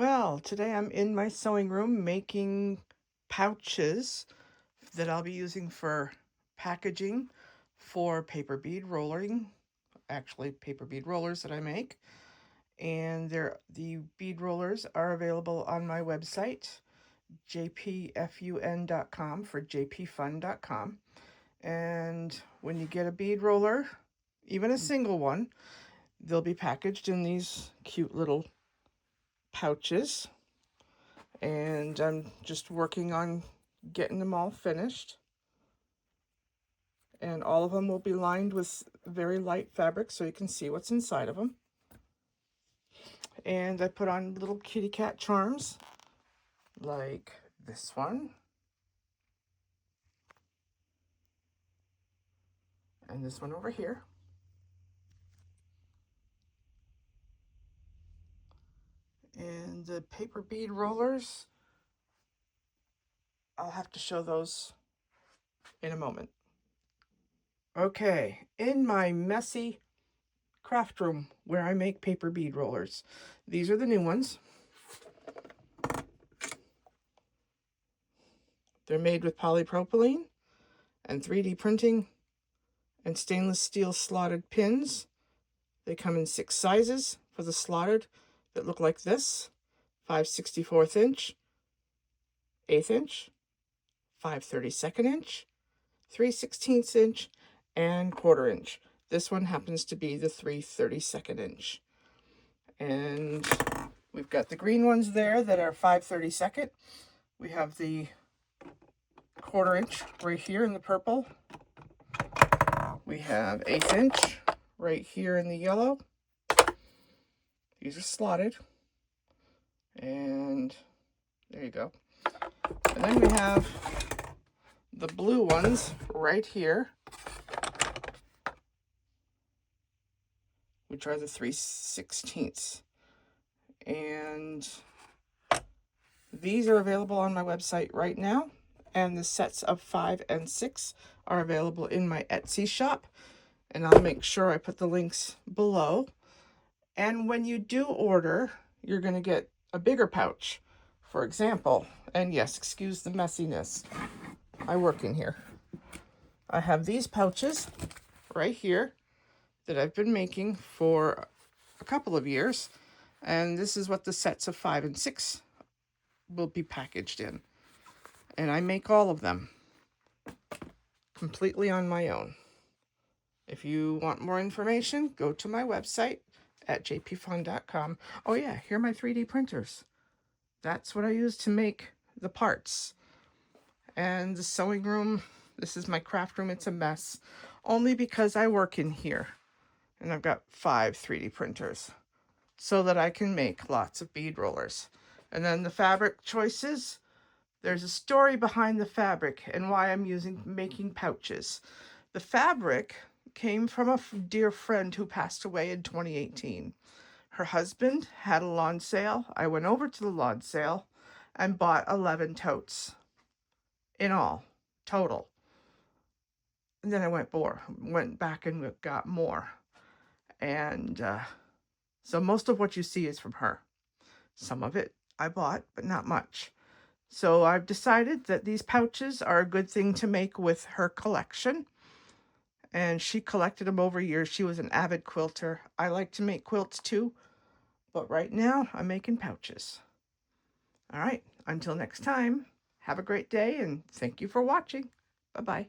Well, today I'm in my sewing room making pouches that I'll be using for packaging for paper bead rolling, actually paper bead rollers that I make. And the bead rollers are available on my website, jpfun.com for jpfun.com. And when you get a bead roller, even a single one, they'll be packaged in these cute little pouches. And I'm just working on getting them all finished. And all of them will be lined with very light fabric so you can see what's inside of them. And I put on little kitty cat charms like this one and this one over here. And the paper bead rollers, I'll have to show those in a moment. Okay, in my messy craft room where I make paper bead rollers, these are the new ones. They're made with polypropylene and 3D printing and stainless steel slotted pins. They come in 6 sizes for the slotted that look like this: 5/64 inch, 1/8 inch, 5/32 inch, 3/16 inch, and 1/4 inch. This one happens to be the 3/32 inch. And we've got the green ones there that are 5/32. We have the 1/4 inch right here in the purple. We have 1/8 inch right here in the yellow. These are slotted. And there you go. And then we have the blue ones right here, which are the 3/16. And these are available on my website right now. And the sets of 5 and 6 are available in my Etsy shop. And I'll make sure I put the links below. And when you do order, you're going to get a bigger pouch. For example, and yes, excuse the messiness, I work in here. I have these pouches right here that I've been making for a couple of years. And this is what the sets of 5 and 6 will be packaged in. And I make all of them completely on my own. If you want more information, go to my website at jpfun.com. Oh yeah, here are my 3D printers. That's what I use to make the parts. And the sewing room, this is my craft room. It's a mess, only because I work in here. And I've got 5 3D printers so that I can make lots of bead rollers. And then the fabric choices, there's a story behind the fabric and why I'm making pouches. The fabric came from a dear friend who passed away in 2018. Her husband had a lawn sale. I went over to the lawn sale and bought 11 totes in all, total. And then I went back and got more. And so most of what you see is from her. Some of it I bought, but not much. So I've decided that these pouches are a good thing to make with her collection. And she collected them over years. She was an avid quilter. I like to make quilts too, but right now I'm making pouches. All right, until next time, have a great day and thank you for watching. Bye-bye.